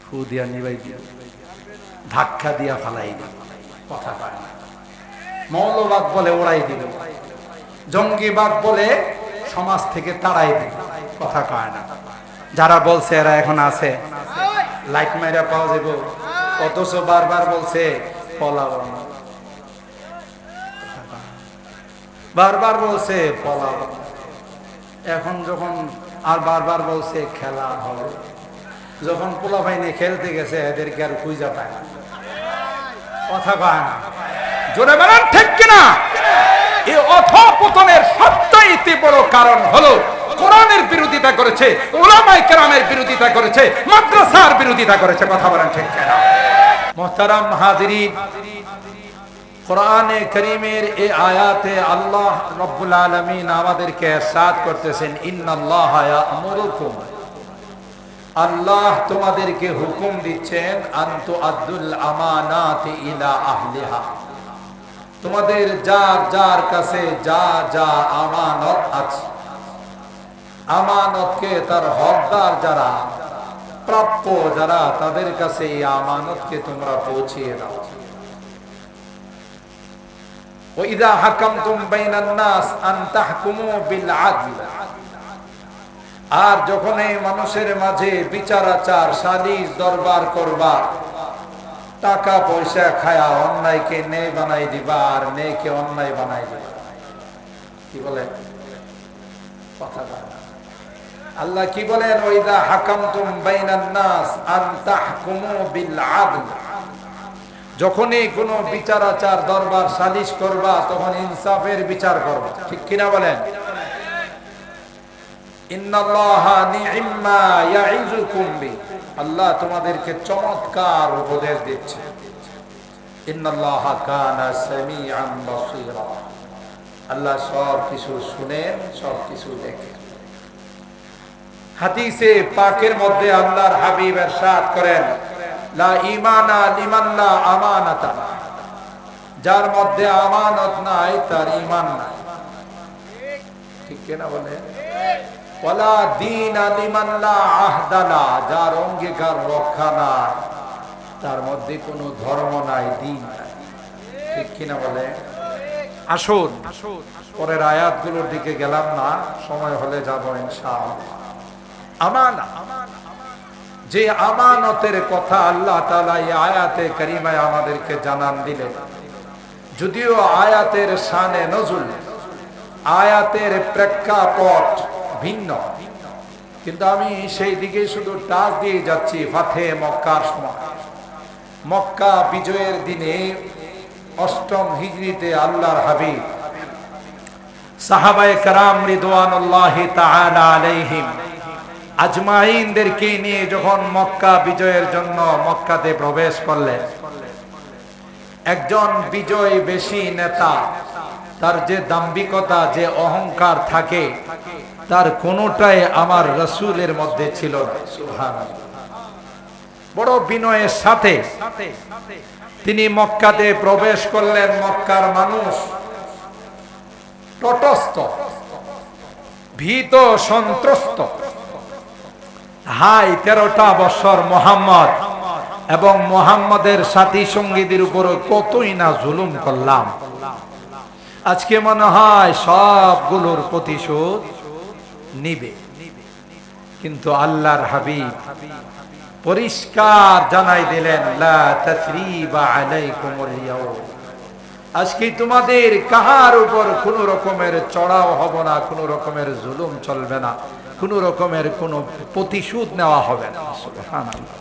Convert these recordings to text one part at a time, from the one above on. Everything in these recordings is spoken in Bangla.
ফু দিয়া নিবাই দিয়া ধাক্কা দিয়া ফালাই দিল, কথা পায় না। মৌলবাদ বলে ওড়াই দিল, জঙ্গিবাদ বলে সমাজ থেকে তাড়াই দিল, কথা কয় না। যারা বলছে এরা এখন আছে, লাইট মাইরা পাওয়া যাবে, অথচ বারবার বলছে পলাবো না, বারবার বলছে পলাবো না। এখন যখন আর বারবার বলছে খেলা হবে, যখন পোলা বাহিনী খেলতে গেছে এদেরকে আর খুঁজা পায় না, কথা কয় না। জোরে বলেন ঠিক কিনা? এই অধঃপতনের সবচাইতে বড় কারণ হলো কোরআনের বিরোধিতা করেছে, উলামায়ে কেরামের বিরোধিতা করেছে, মাদ্রাসার বিরোধিতা করেছে, কথা বলেন ঠিক কিনা? মুহতারাম হাজিরিন, কোরআনে কারীমের এই আয়াতে আল্লাহ রাব্বুল আলামিন আমাদেরকে ইরশাদ করতেছেন, ইন্নাল্লাহা ইয়া'মুরুকুম, আল্লাহ তোমাদেরকে হুকুম দিচ্ছেন, আনতু আদ্দুল আমানাতি ইলা আহলিহা, তোমাদের যার যার কাছে যা যা আমানত আছে, আমানতকে তার হকদার যারা, প্রাপ্য যারা, তাদের কাছে এই আমানতকে তোমরা পৌঁছিয়ে দাও। ওয়াইদা হাকামতুম বাইনান নাস আন তাহকুমু বিল আদল, আর যখন এই মানুষের মাঝে বিচার আচার সালিশ দরবার করবা, টাকা পয়সা খায়া অন্যায়কে ন্যায় বানাই দিবা আর ন্যায়কে অন্যায় বানাই দিবা, কি বলে কথা বলে আল্লাহ? কি বলেন? ওয়াইদা হাকামতুম বাইনান নাস আন তাহকুমু বিল আদল, যখনই কোনো বিচার আচার দরবার সালিশ করবা তখন ইনসাফের বিচার করবা, ঠিক কিনা বলেন? ইন্নাল্লাহা নি'ম্মা ইয়া'iযুকুম বি, আল্লাহ তোমাদেরকে চমৎকার উপদেশ দিচ্ছে। ইন্নাল্লাহা কানা সামিআন বাসীরা, আল্লাহ সব কিছু শুনেন, সব কিছু দেখেন। হাদিসে পাকের মধ্যে আল্লাহর হাবিব ইরশাদ করেন, লা ঈমানা লিমান লা আমানাতা, যার মধ্যে আমানত নাই তার ঈমান নাই, ঠিক কিনা বলে? ওয়ালা দীনা লিমান লা আহদা লা, যার অঙ্গীকার রক্ষা নাই তার মধ্যে কোনো ধর্ম নাই, দ্বীন নাই, ঠিক কিনা বলে? আসুন পরের আয়াতগুলোর দিকে গেলাম না, সময় হলে যাব ইনশাআল্লাহ। আমানত, যে আমানতের কথা আল্লাহ তাআলা এই আয়াতে কারিমায় আমাদেরকে জানান দিলেন, যদিও আয়াতের শানে নজুল, আয়াতের প্রেক্ষাপট ভিন্ন, কিন্তু আমি সেই দিকে শুধু টাচ দিয়ে যাচ্ছি। ফাতে মক্কার সময়, মক্কা বিজয়ের দিনে ৮ম হিজরিতে আল্লাহর হাবিব সাহাবায়ে কেরাম রিদওয়ানুল্লাহি তাআলা আলাইহিম আজমাইনদেরকে নিয়ে যখন মক্কা বিজয়ের জন্য মক্কাতে প্রবেশ করলেন, একজন বিজয় বেশি নেতা, তার যে দাম্ভিকতা, যে অহংকার থাকে, তার কোনোটাই আমার রাসূলের মধ্যে ছিল না। সুবহানাল্লাহ। বড় বিনয়ের সাথে তিনি মক্কাতে প্রবেশ করলেন। মক্কার মানুষ তটস্থ, ভীত, সন্ত্রস্ত। হাই 13টা বছর মোহাম্মদ এবং মোহাম্মদের সাথী সঙ্গীদের উপর কতই না জুলুম করলাম, আজকে মনে হয় সবগুলোর প্রতিশোধ নিবে। কিন্তু আল্লাহর হাবিব পরিষ্কার জানাই দিলেন, লা তাসরিবা আলাইকুমুল ইয়াউম, আজকে তোমাদের কাহার উপর কোনো রকমের চড়াও হব না, কোনো রকমের জুলুম চলবে না, কোনো রকমের কোনো প্রতিশোধ নেওয়া হবে না। সুবহানাল্লাহ।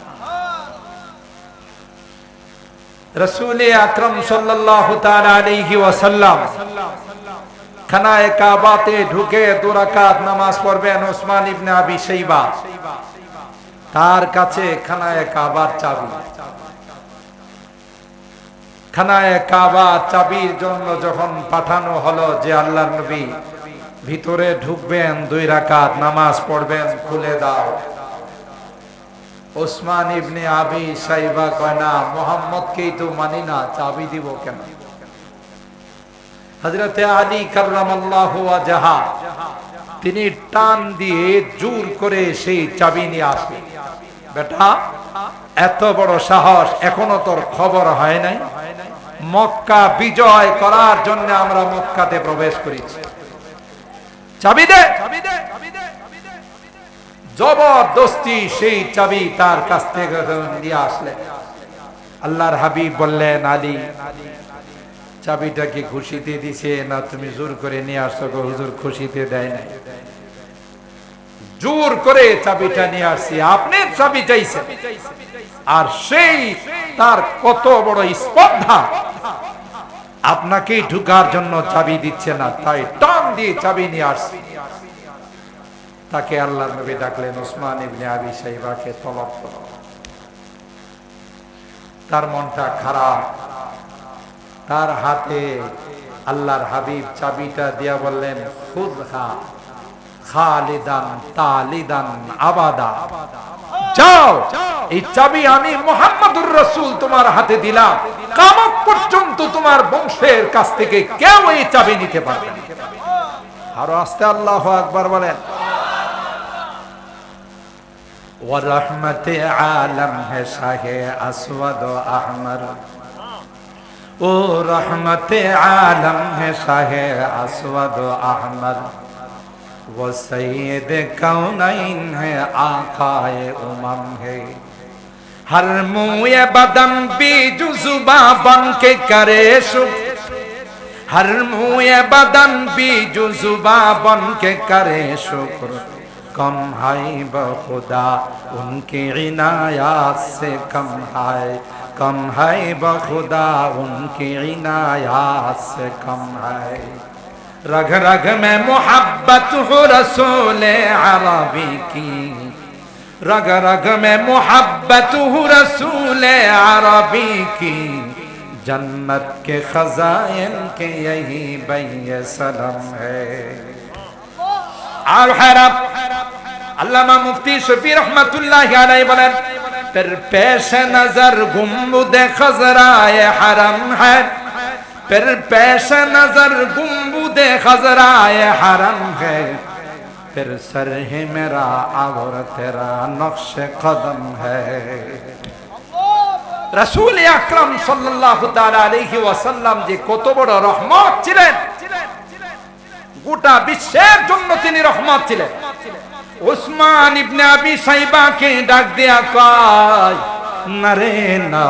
রাসূল আকরাম সাল্লাল্লাহু তাআলা আলাইহি ওয়াসাল্লাম খানায়ে কাবাতে ঢুকে 2 রাকাত নামাজ পড়বেন। ওসমান ইবনে আবি শাইবা, তার কাছে খানায়ে কাবার চাবি। খানায়ে কাবার চাবির জন্য যখন পাঠানো হলো যে আল্লাহর নবী ভিতরে ঢুকবেন, 2 রাকাত নামাজ পড়বেন, খুলে দাও। ওসমান ইবনে আবি শাইবা কয়, না, মুহাম্মদকেই তো মানি না, চাবি দিব কেন? হযরতে আলী কাররামাল্লাহু ওয়াজহা তিনি টান দিয়ে জোর করে সেই চাবি নিয়ে আসলেন। বেটা এত বড় সাহস, এখনো তোর খবর হয় নাই? মক্কা বিজয় করার জন্য আমরা মক্কাতে প্রবেশ করেছি, চাবি দে। জবরদস্তি সেই চাবি তার কাছ থেকে নিয়ে আসলেন। আল্লাহর হাবিব বললেন, আলী, চাবিটা কি খুশিতে দিছে না তুমি জোর করে নিয়ে আসছো? হুজুর, খুশিতে দেয় নাই, জোর করে চাবিটা নিয়ে আসছি। আপনি চাবি চাইছেন, আর সেই তার কত বড় স্পর্ধা, আপনাকেই ঢুকার জন্য চাবি দিচ্ছে না, তাই টান দিয়ে চাবি নিয়ে আসছি। তাকে আল্লাহর নবী ডাকলেন, ওসমান ইবনে আবি শাইবাকে তলব করো। তার মনটা খারাপ, তার হাতে আল্লাহর হাবিব চাবিটা দিয়া বললেন, খুযহা খালিদান তালিদান আবাদা, যাও, এই চাবি আমি মুহাম্মদুর রাসূল তোমার হাতে দিলাম, কিয়ামত পর্যন্ত তোমার বংশের কাছ থেকে কেউ এই চাবি নিতে পারবে না। আরো আস্তে আল্লাহু আকবার বলেন। ওয়া রাহমাতে আলম হে শাহে আসওয়াদ ও আহমর, ও রহমতে আলম হে শাহে আসওয়াদ ও আহমর, वो सैयद कौनैन है आकाए उमम है, हर मुए बदन भी जुजुबा बन के करे शुक्र, हर मुए बदन भी जुजुबा बन के करे शुक्र, कम है बखुदा उनकी इनायत से कम है, कम है बखुदा उनकी इनायत से कम है, रग रग में मोहब्बत हो रसूल अरबी की, रग रग में मोहब्बत हो रसूल अरबी की, जन्नत के खजाइन के यही बैय सलम है। और हैरत अल्लामा मुफ्ती शफी रहमतुल्लाह अलैहि बोलेन, फिर पेश नजर गुंबुद खजराए हरम है, फिर पेश नजर गुंबुद खजराए हरम है, फिर सर है मेरा और तेरा नक्श कदम है। रसूल আকরাম সাল্লাল্লাহু তাআলা আলাইহি ওয়াসাল্লাম যে কত বড় রহমত ছিলেন, গোটা বিশ্বের জন্য তিনি রহমত ছিলেন। ওসমান ইবনে আবি শাইবাকে ডাক দেয়া কয়, না রে না,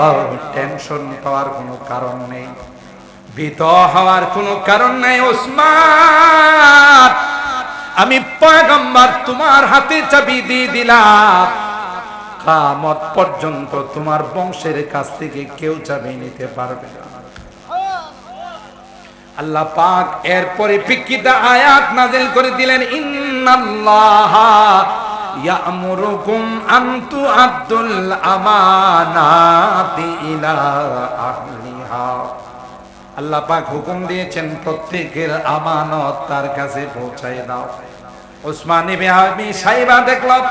টেনশন পাওয়ার কোনো কারণ নেই, ভীত হওয়ার কোনো কারণ নাই। ওসমান, আমি পয়গম্বর তোমার হাতে চাবি দিয়ে দিলাম, কিয়ামত পর্যন্ত তোমার বংশের কাছ থেকে কেউ চাবি নিতে পারবে না। আল্লাহ পাক এর পরিপ্রেক্ষিতে আয়াত নাযিল করে দিলেন, ইন্নাল্লাহা ইয়া'মুরুকুম আন তু'আদ্দুল আমানাতি ইলা আহলিহা, আল্লাহ পাক হুকুম দিয়েছেন প্রত্যেকের আমানত তার কাছে পৌঁছায় দাও। ওসমান ইবনে আবি শাইবা দেখলাম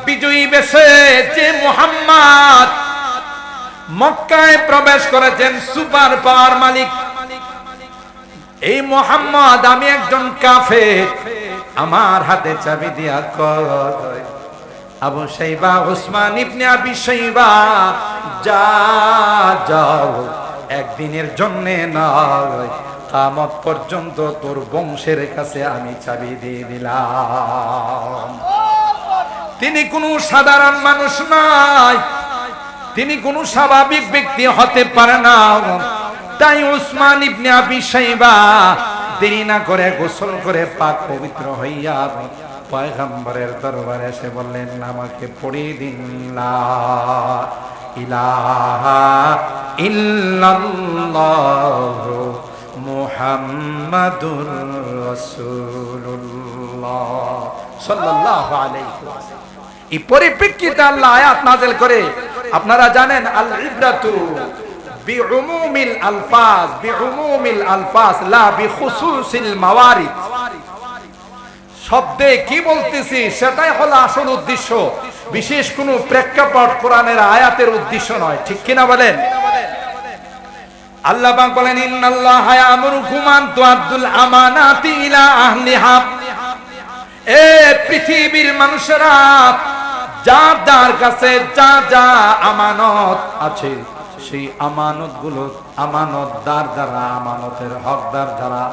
বিজয়ী বেশে যে মুহাম্মদ মক্কায় প্রবেশ করেছেন, সুপার পাওয়ার মালিক এই মুহাম্মদ, আমি একজন কাফের, আমার হাতে চাবি দিয়া কয়, আবু শাইবা ওসমান ইবনে আবি শাইবা, যাও, একদিনের জন্য নয়, কিয়ামত পর্যন্ত তোর বংশের কাছে আমি চাবি দিয়ে দিলাম। তিনি কোনো সাধারণ মানুষ নয়, তিনি কোনো স্বাভাবিক ব্যক্তি হতে পারে না। তাই ওসমান ইবনে আবি শাইবা দেরি না করে গোসল করে পাক পবিত্র হইয়া পয়গম্বরের দরবারে এসে বললেন, আমাকে পড়িয়ে দিন লা ইলাহা ইল্লাল্লাহু মুহাম্মাদুর রাসূলুল্লাহ সাল্লাল্লাহু আলাইহি ওয়াসাল্লাম। এই পরিপ্রেক্ষিতে আল্লাহ আয়াত নাযিল করে, আপনারা জানেন আল ইবরাতু বিউমুমিল আলফাজ, বিউমুমিল আলফাজ লা বিখুসুসিল মাওয়ারিদ। শব্দে কি বলতেছি সেটাই হলো আসল উদ্দেশ্য, বিশেষ কোনো প্রেক্ষাপট কোরআনের আয়াতের উদ্দেশ্য নয়, ঠিক কিনা বলেন? আল্লাহ পাক বলেন, ইন্নাল্লাহা ইয়া'মুরুকুম আন তু'আদ্দুল আমানাতি ইলা আহলিহা, এ পৃথিবীর মানুষেরা, যার যার কাছে যা যা আমানত আছে সেই আমানতগুলো আমানতদার যারা, আমানতের হকদার যারা,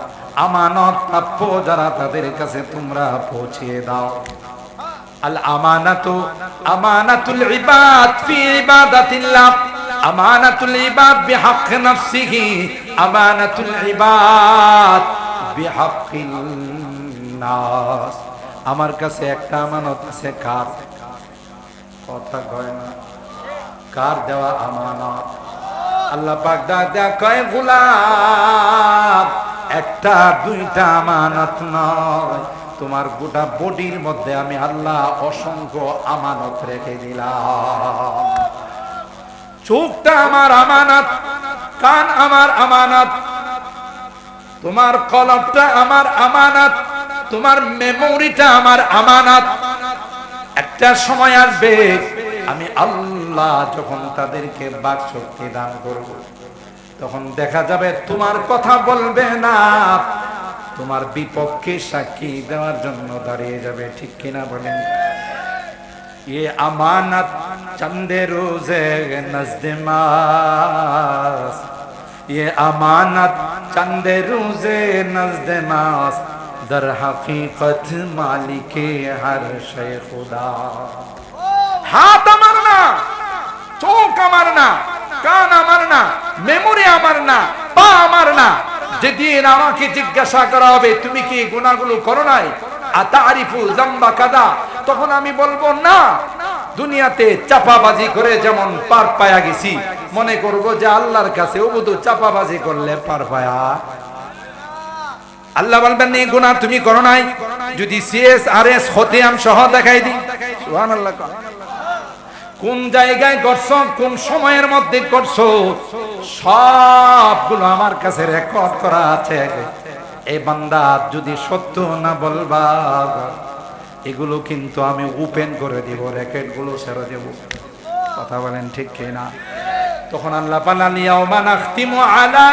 আমানত প্রাপ্য যারা, তাদের কাছে তোমরা পৌঁছিয়ে দাও। আল আমানাতু আমানাতুল ইবাদ ফি ইবাদাতিল্লাহ, আমানাতুল ইবাদ বিহক নফসিহি, আমানাতুল ইবাদ বিহকিল নাস। আমার কাছে একটা আমানত আছে, কার কথা কয় না, কার দেওয়া আমানত? আল্লাহ পাক ডাক দেয়া কয়, গোলাম একটা দুইটা আমানত নয়, তোমার গোটা বডির মধ্যে আমি আল্লাহ অসংখ্য আমানত রেখে দিলাম। চোখটা আমার আমানত, কান আমার আমানত, তোমার কলবটা আমার আমানত, তোমার মেমোরিটা আমার আমানত। একটা সময় আসবে আমি আল্লাহ যখন তাদেরকে বাক শক্তি দান করব, তখন দেখা যাবে তোমার কথা বলবে না, তোমার বিপক্ষে সাক্ষী দেওয়ার জন্য দাঁড়িয়ে যাবে। ঠিক কিনা বলেন? ये अमानत चंदे रोजे नज़्दे मास, ये अमानत चंदे रोजे नज़्दे मास, दर हकीकत मालिके हर शे खुदा। हाथ আমার না, চোখ আমার না, কান আমার না, মেমোরি আমার না, পা আমার না। যেদিন আমাকে জিজ্ঞাসা করা হবে তুমি কি গুনাহগুলো করো নাই, আতারিফু যামবা কাদা, তখন আমি বলবো না। দুনিয়াতে চাপাবাজি করে যেমন পার পায়া গেছি, মনে করব যে আল্লাহর কাছে ওবুদু চাপাবাজি করলে পার পায়া। আল্লাহ বলবেন এই গুনাহ তুমি করো নাই, যদি সিএসআরএস খতিয়াম সহ দেখাই দিই। সুবহানাল্লাহ। কোন জায়গায় করছো, কোন সময়ের মধ্যে করছো, সবগুলো আমার কাছে রেকর্ড করা আছে। এই বান্দা যদি সত্য না বলবা, এগুলো কিন্তু আমি ওপেন করে দিব, রেকর্ড গুলো ছেড়ে দেব। কথা বলেন ঠিক কিনা? তখন আল্লাহ পালাল ইয়াউমা নাখতিমু আলা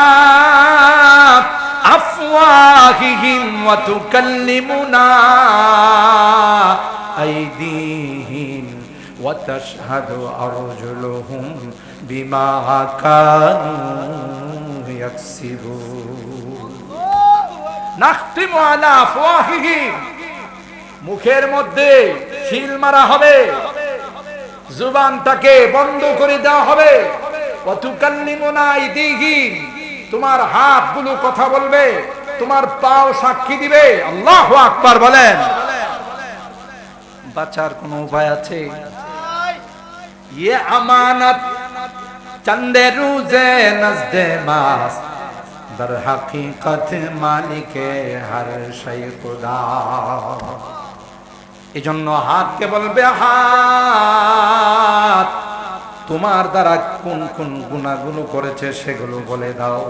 আফওয়াহিহিম ওয়া তুকাল্লিমুনা আইদিহিম ওয়া তাশহাদু আরজুলুহুম বিমা কানু ইয়াকসিবুন। নাখতিমু আলা আফওয়াহিহিম, মুখের মধ্যে সিল মারা হবে, জুবানটাকে বন্ধ করে দেওয়া হবে। ওয়া তুকাল্লিমুনা আইদিহিম, তোমার হাতগুলো কথা বলবে, তোমার পাও সাক্ষী দিবে। আল্লাহু আকবার বলেন। বাঁচার কোনো উপায় আছে? ये अमानत चंदे रोजे नज़्दे मास, दर हकीकत मालिके हर शै खुदा। এজন্য হাতকে বলবে, হাত তোমার দ্বারা কোন কোন গুনাহগুলো করেছে সেগুলো বলে দাও।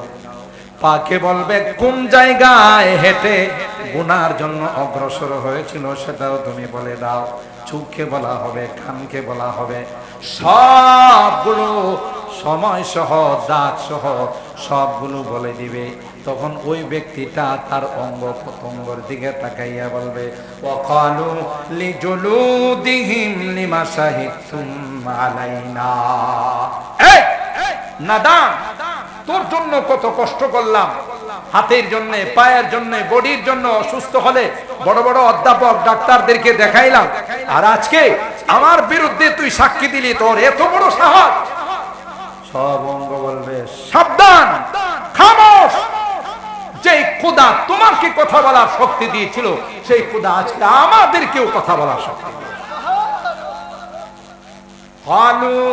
পাকে বলবে কোন জায়গায় হেঁটে গুনার জন্য অগ্রসর হয়েছিল সেটাও তুমি বলে দাও। চোখকে বলা হবে, কানকে বলা হবে, সবগুলো সময় সহ দাগ সহ সবগুলো বলে দিবে। তখন ওই ব্যক্তিটা তার অঙ্গ প্রত্যঙ্গের দিকে তাকাইয়া বলবে, ওয়াকালু লিজুলুদিহিম লিমা শাহিদতুম আলাইনা। এই নাদান, তোর জন্য কত কষ্ট করলাম, হাতের জন্য, পায়ের জন্য, বডির জন্য। অসুস্থ হলে বড় বড় অধ্যাপক ডাক্তারদেরকে দেখাইলাম, আর আজকে আমার বিরুদ্ধে তুই সাক্ষী দিলি, তোর এত বড় সাহস। সব অঙ্গ বলবে সাবধান, খামোশ। যে খোদা তোমাকে কথা বলার শক্তি দিয়েছিল, সেই খোদা আজকে আমাদেরকেও কথা বলার শক্তি দিয়েছে। قالوا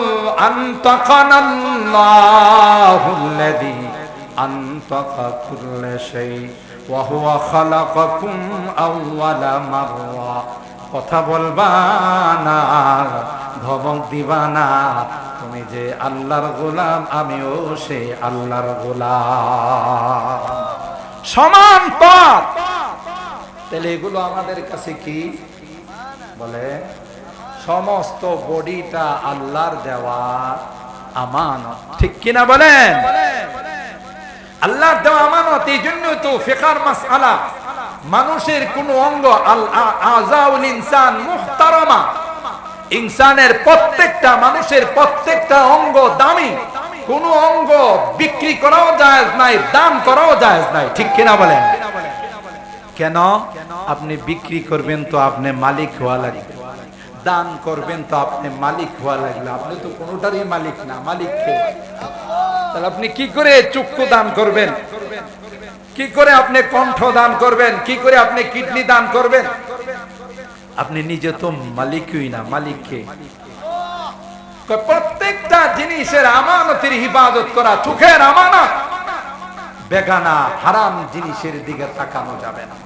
أنطقنا الله الذي أنطق كل شيء وهو خلقكم أول مرة। কথা বলবা না, ধমক দিবা না, তুমি যে আল্লাহর গোলাম, আমিও সেই আল্লাহর গোলাম, সমান পথ। তাহলে এগুলো আমাদের কাছে কি বলে? সমস্ত বডিটা আল্লাহর দেওয়া আমানত। ঠিক কিনা বলেন? আল্লাহর দেওয়া আমানত। এই জন্য তো ফিকর মাসআলা, মানুষের কোন অঙ্গ, আল আযাউল ইনসান মুহতারামা, ইনসানের প্রত্যেকটা মানুষের প্রত্যেকটা অঙ্গ দামি, কোন অঙ্গ বিক্রি করাও জায়েজ নাই, দান করাও জায়েজ নাই, ঠিক কিনা বলেন? কেন? আপনি বিক্রি করবেন তো আপনি মালিক হওয়া লাগবে, দান করবেন তো আপনি মালিক হওয়া লাগবে। আপনি তো কোনোটারই মালিক না, মালিক কে? তাহলে আপনি কি করে চক্ষু দান করবেন, কি করে আপনি কণ্ঠ দান করবেন, কি করে আপনি কিডনি দান করবেন? আপনি নিজে তো মালিকই না, মালিক কে? প্রত্যেকটা জিনিসের আমানতের হিফাজত করা, চোখের আমানত, বেগানা হারাম জিনিসের দিকে তাকানো যাবে না।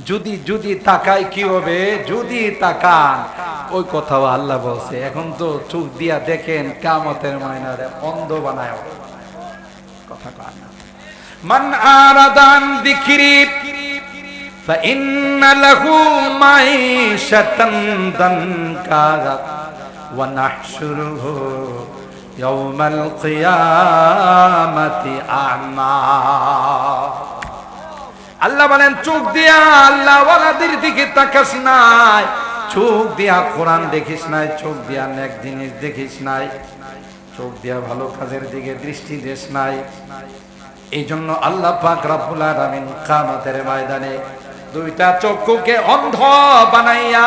যদি তাকাই কি হবে? যদি তাকান, ওই কথাও আল্লাহ বলছে, এখন তো চোখ দিয়া দেখেন, কিয়ামতের ময়দানে অন্ধ বানায় কথা কয় না। মান আরাদান যিকরি ফাইন্না লাহু মাঈশাতান দানকা ওয়া নাহশুরুহু ইয়াওমাল কিয়ামাতি আ'মা। আল্লাহ বলেন, চোখ দিয়া আল্লাহ ওয়ালাদের দিকে তাকাস নাই, চোখ দিয়া কোরআন দেখিস নাই, চোখ দিয়া নেক জিনিস দেখিস নাই, চোখ দিয়া ভালো কাজের দিকে দৃষ্টি দেশ নাই। এই জন্য আল্লাহ পাক রব্বুল আলামিন কিয়ামতের ময়দানে দুইটা চক্ষুকে অন্ধ বানাইয়া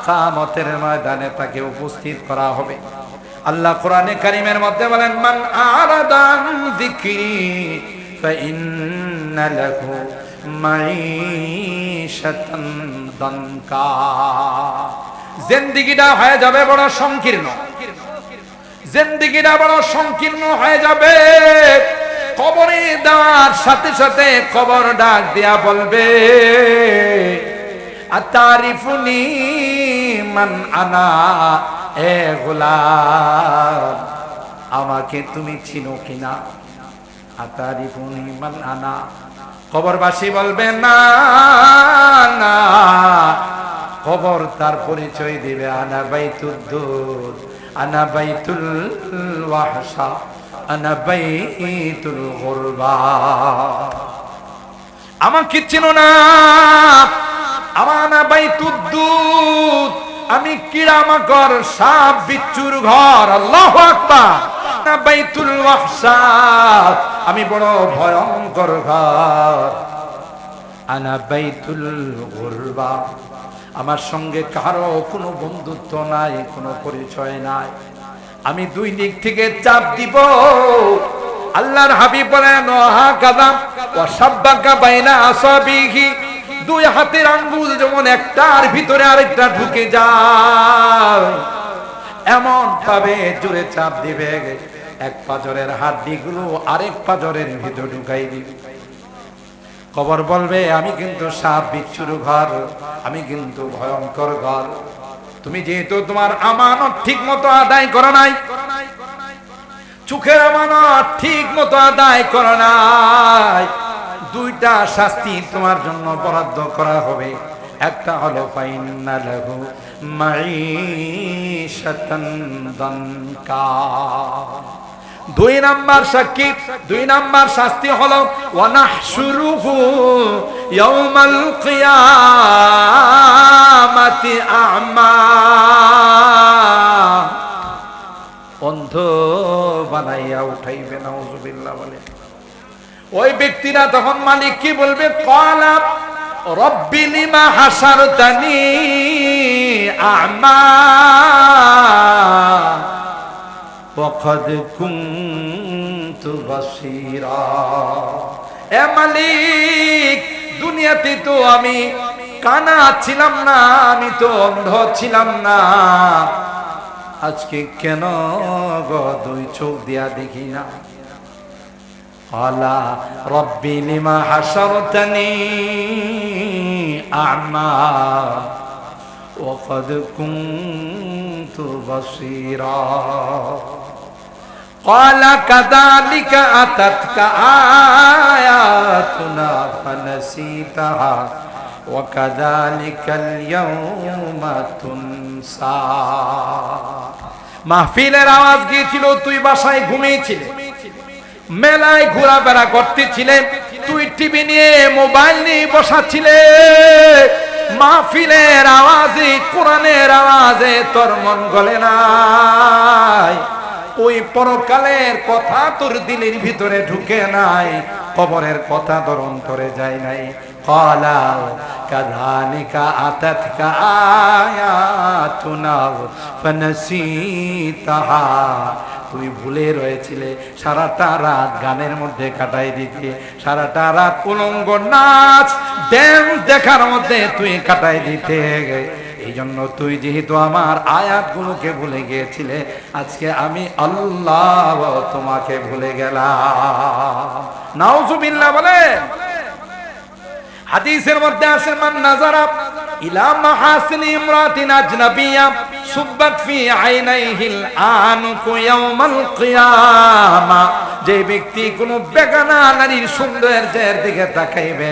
কিয়ামতের ময়দানে তাকে উপস্থিত করা হবে। আল্লাহ কোরআনে কারীমের মধ্যে বলেন, মান আরাদান যিকরি ফাইন্না লাহু মাঈশাতান দানকা। জিন্দেগিটা হয়ে যাবে বড় সংকীর্ণ, জিন্দেগিটা বড় সংকীর্ণ হয়ে যাবে। কবরে দেওয়ার সাথে সাথে কবর ডাক দিয়া বলবে, আতারিফুনি মান আনা, এ গোলাম আমাকে তুমি চিনো কিনা? আতারিফুনি মান আনা। কবরবাসী বলবে, না না। কবর তার পরিচয় দিবে, আনা বাইতুদ দুদ, আনা বাইতুল ওয়াহশা, আনা বাইতুল গুরবা। আমাকে চিনো না? আমানা বাইতুদ দুদ, আমি কিরামাকর সাপ বিচ্ছুর ঘর। আল্লাহু আকবার। আনা বাইতুল ওয়াহশা, আমি বড় ভয়ঙ্কর ঘর। আনা বাইতুল গুরবা, আমার সঙ্গে কারো কোনো বন্ধুত্ব নাই, কোনো পরিচয় নাই। আমি দুই দিক থেকে চাপ দিব। আল্লাহর হাবিব বলেন, হা কাদাম ওয়া সাব্বাকা বাইনা আসাবিহি, দুই হাতের আঙ্গুল যেমন একটার ভিতরে আরেকটা ঢুকে যায়, এমন ভাবে জোরে চাপ দিবে, এক পাজরের হাড্ডিগুলো আরেক পাজরের ভিতর ঢুকাই দিবে। কবর বলবে, আমি কিন্তু সাপ বিচ্ছুর ঘর, আমি কিন্তু ভয়ঙ্কর ঘর। তুমি যেহেতু তোমার আমানত ঠিক মতো আদায় করো নাই, চোখের আমানত ঠিক মতো আদায় করো নাই, দুইটা শাস্তি তোমার জন্য বরাদ্দ করা হবে। একটা হলো ফাইন্না লাহু মাঈশাতান দানকা। দুই নাম্বার সাক্ষী, দুই নাম্বার শাস্তি হলো ওয়া নাহশুরুহু ইয়াওমাল কিয়ামাতি আ'মা, অন্ধ বানাইয়া উঠাইবে। নাউযুবিল্লাহ বলে। ওই ব্যক্তিরা তখন মালিক কি বলবে? ক্বালা রব্বি লিমা হাসারতানি আ'মা ওয়াকাদ কুনতু বাসীরা। এ মালিক, দুনিয়াতে তো আমি কানা ছিলাম না, আমি তো অন্ধ ছিলাম না, আজকে কেন গো দুই চোখ দিয়া দেখি না? ক্বালা রব্বি লিমা হাসারতানি আ'মা ওয়াকাদ কুনতু বাসীরা। ক্বালা কাযালিকা আতাতকা আয়াতুনা ফানাসিতাহা ওয়া কাযালিকাল ইয়াওমা তুনসা। মাহফিলের আওয়াজ গিয়েছিল, তুই বাসায় ঘুমিয়েছিলি, মেলায় ঘোরাফেরা করতেছিলে, তুই টিভি নিয়ে মোবাইল নিয়ে বসাচ্ছিলে, মাহফিলের আওয়াজে, কোরআনের আওয়াজে তোর মন গলে নাই, ওই পরকালের কথা তোর দিলের ভিতরে ঢুকে নাই, কবরের কথা তোর অন্তরে যায় নাই। ক্বালা কাযালিকা আতাতকা আয়াতুনা ফানাসিতাহা, তুই ভুলে রয়েছিলে, সারাটা রাত গানের মধ্যে কাটাই দিতে, সারাটা রাত উলঙ্গ নাচ ড্যান্স দেখার মধ্যে তুই কাটাই দিতে। এই জন্য তুই যেহেতু আমার আয়াতগুলোকে ভুলে গিয়েছিলে, আজকে আমি আল্লাহ তোমাকে ভুলে গেলাম। নাউজুবিল্লাহ বলে। হাদিসের মধ্যে আসে, মান নাযারা ইলা মাহাসিনি ইমরাতিন আজনাবিয়া সুব্বাত ফি আইনাইহিল আনকু ইয়াউমাল কিয়ামা, যে ব্যক্তি কোন বেগানা নারীর সৌন্দর্যের দিকে তাকাইবে,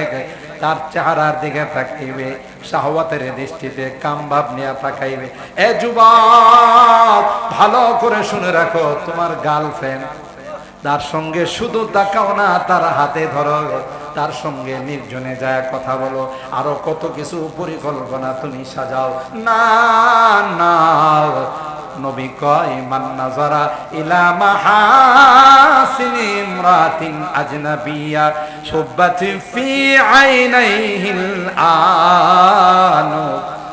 তার চেহারার দিকে তাকাইবে, শাহওয়াতের দৃষ্টিতে কামভাব নিয়ে তাকাইবে। এ যুবক, ভালো করে শুনে রাখো, তোমার গার্লফ্রেন্ড, তার সঙ্গে শুধু তাকাও না, তার হাতে ধরো, তার সঙ্গে নির্জনে যায় কথা বলো, আরো কত কিছু পরিকল্পনা তুমি সাজাও। না না, নবী কয়, মান নাযারা ইলা মাহাসিনি ইমরাতিন আজনাবিয়া সুব্বাত ফি আইনাইহিল আনু,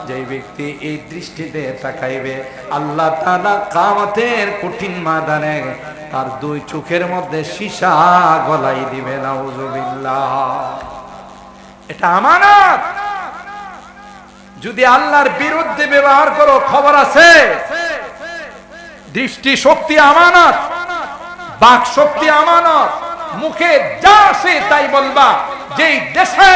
যে ব্যক্তি এই দৃষ্টিতে তাকাইবে, আল্লাহ তাআলা কিয়ামতের কঠিন ময়দানে তার দুই চোখের মধ্যে সীসা গলাই দিবে। নাউজুবিল্লাহ। এটা আমানত। যদি আল্লাহর বিরুদ্ধে ব্যবহার করো, খবর আছে। দৃষ্টি শক্তি আমানত, বাক শক্তি আমানত। মুখে যা আসে তাই বলবা। যেই দেশে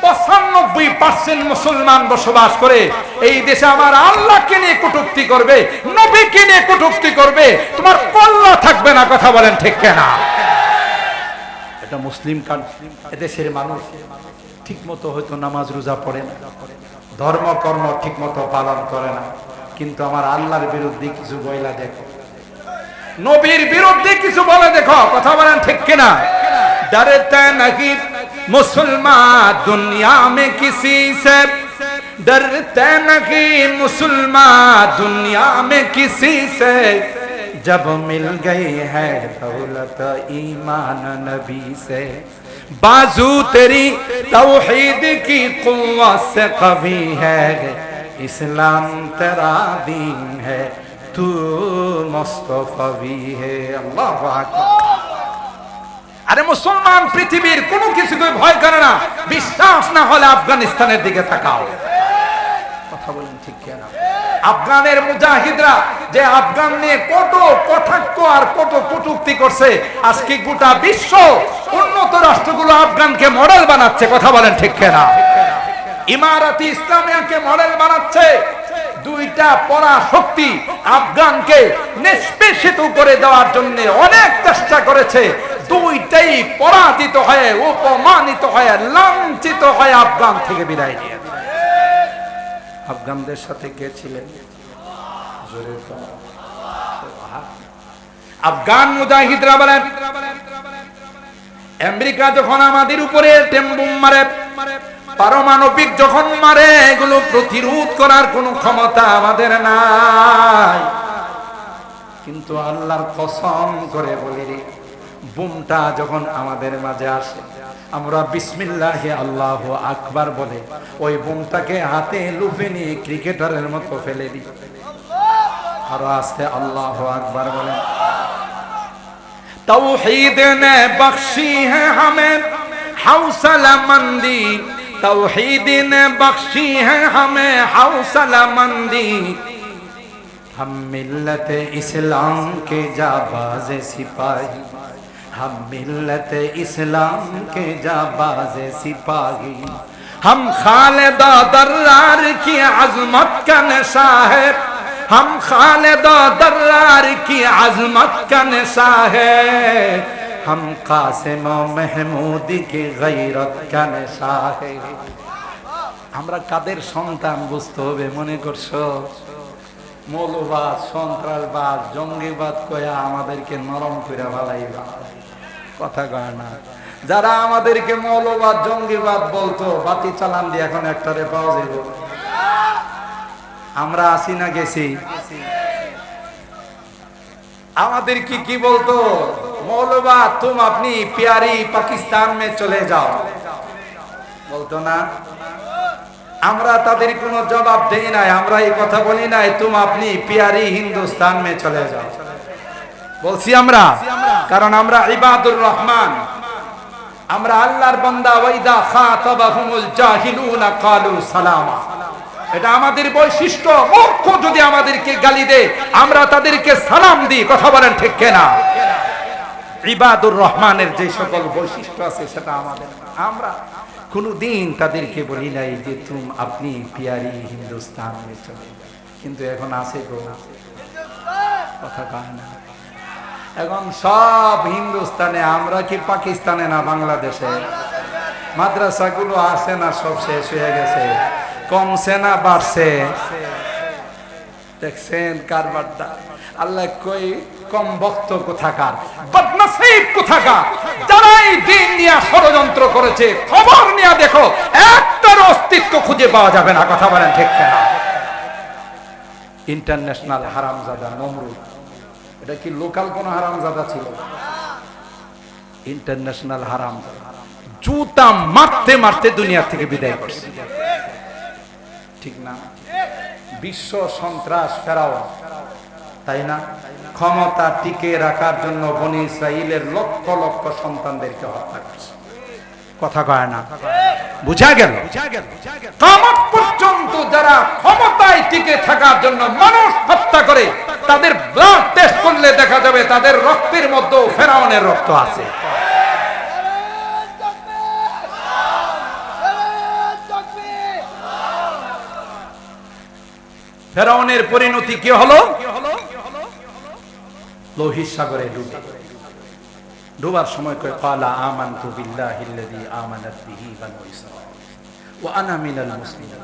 95% মুসলমান বসবাস করে, এই দেশে আমার আল্লাহকে নিয়ে কটূক্তি করবে, নবীকে নিয়ে কটূক্তি করবে, তোমার কল্লা থাকবে না। কথা বলেন ঠিক কিনা? এটা মুসলিম কান্ট্রি। এদেশের মানুষ ঠিক মতো হয়তো নামাজ রোজা পড়ে না, ধর্ম কর্ম ঠিক মতো পালন করে না, কিন্তু আমার আল্লাহর বিরুদ্ধে কিছু বইলা দেখো, নবীর বিরুদ্ধে কিছু বলে দেখো। কথা বলেন ঠিক কিনা? ডরতে নাকি मुसलमान दुनिया में किसी से, डरते नहीं मुसलमान दुनिया में किसी से, जब मिल गई है दौलत ईमान नबी से, बाजू तेरी तौहीद की कुव्वत से कवी है, इस्लाम तेरा दीन है, तू मुस्तफवी है। अल्लाह আকবার। আরে মুসলমান পৃথিবীর কোনো কিছুকে ভয় করে না। বিশ্বাস না হলে আফগানিস্তানের দিকে তাকাও। কথা বলেন ঠিক কিনা? আফগানের মুজাহিদরা যে আফগান নিয়ে কত কটাক্ষ আর কত কটূক্তি করছে, আজকে গোটা বিশ্ব উন্নত রাষ্ট্রগুলো আফগানকে মডেল বানাচ্ছে। কথা বলেন ঠিক কিনা? ইমারাতি ইসলামিয়াকে মডেল বানাচ্ছে। দুইটা পরা শক্তি আফগানকে নিষ্পেষিত করে দেওয়ার জন্য অনেক চেষ্টা করেছে। দুইটাই পরাজিত হয়ে, অপমানিত হয়ে, লাঞ্ছিত হয়ে আফগান থেকে বিদায় নিয়ে। আফগানদের সাথে গেছিলেন আফগান মুজাহিদরা বলেন, আমেরিকা যখন আমাদের উপরে টেম্বুম মারে, পারমাণবিক যখন মারে, এগুলো প্রতিরোধ করার কোনো ক্ষমতা আমাদের নাই। কিন্তু আল্লাহর কসম করে বলি, বুমটা যখন আমাদের মাঝে আসে, আমরা বিসমিল্লাহি আল্লাহু আকবার বলে ওই বুমটাকে হাতে লুফে নিয়ে ক্রিকেটারের মতো ফেলে দিই। আর আস্তে আল্লাহু আকবার বলে। तौहीद ने बख्शी है हमें हौसला मंदी, तौहीद ने बख्शी है हमें हौसला मंदी, हम मिल्लत इस्लाम के जाबाज सिपाही, हम मिल्लत इस्लाम के जाबाज सिपाही, हम खालिदा दर्रार की अजमत का नशा है, हम खालिदा दर्रार की अजमत का नशा है, हम कासिम महमूद की गैरत का नशा है। আমরা কাদের সন্তান বুঝতে হবে। মনে করছো মৌলবাদ, সন্ত্রাসবাদ, জঙ্গিবাদ কয়া আমাদেরকে নরম করে ভালাইবা? কথা কয় না। যারা আমাদেরকে মৌলবাদ জঙ্গিবাদ বলতো বাতি চালান দিয়ে এখন একটারে পাওয়া যাইব। আমরা আসি না গেছি? আমাদের কি বলতো? মৌলবাদ তুম আপনি প্যারি পাকিস্তান মে চলে যাও, বলতো না? আমরা তাদের কোনো জবাব দেই নাই, আমরা এই কথা বলি নাই তুম আপনি প্যারি হিন্দুস্তান মে চলে যাও, বলছি আমরা? কারণ আমরা ইবাদুর রহমান, আমরা আল্লাহর বান্দা। ওয়াইদা খাতাবাহুমুল জাহিলুনা ক্বালু সালামা, এটা আমাদের বৈশিষ্ট্য। মূর্খ যদি আমাদেরকে গালি দেয় আমরা তাদেরকে সালাম দিই। কথা বলেন ঠিক কিনা? ইবাদুর রহমানের যে সকল বৈশিষ্ট্য আছে সেটা আমাদের। আমরা কোনদিন তাদেরকে বলি নাই যে তুম আপনি প্যারি হিন্দুস্তান মে চলে যাও। কিন্তু এখন আছে গো, কথা কয় না। এখন সব হিন্দুস্তানে, আমরা কি পাকিস্তানে না বাংলাদেশে? মাদ্রাসাগুলো আছে না সব শেষ হয়ে গেছে? কমছে না বাড়ছে? দেখছেন কারবারটা? আল্লাহ কই কম বক্ত কোথাকার, বদনসিব কোথাকার, যারা এই দিন নিয়ে ষড়যন্ত্র করেছে খবর নিয়ে দেখো, একটার অস্তিত্ব খুঁজে পাওয়া যাবে না। কথা বলেন ঠিক কিনা? ইন্টারন্যাশনাল হারামজাদা নমরুদ, এটা কি লোকাল কোন হারামজাদা ছিল? ইন্টারন্যাশনাল হারামজাদা জুতা মারতে মারতে দুনিয়া থেকে বিদায় করছে, ঠিক না? বিশ্ব সন্ত্রাস ফেরাও, তাই না? ক্ষমতা টিকে রাখার জন্য বনি ইসরাইলের লক্ষ লক্ষ সন্তানদেরকে হত্যা করছে। কথা কয় না? বুঝা গেল? কিয়ামত পর্যন্ত যারা ক্ষমতায় টিকে থাকার জন্য মানুষ হত্যা করে, তাদের ব্লাড টেস্ট করলে দেখা যাবে তাদের রক্তের মধ্যে ফেরাউনের রক্ত আছে। ফেরাউনের পরিণতি কি হলো? লোহিত সাগরে ডুবার সময় কয় ক্বালা আমানতু বিল্লাহিল্লাযী আমানাত বিহি বানু ইসরাঈল ওয়া আনা মিনাল মুসলিমিন।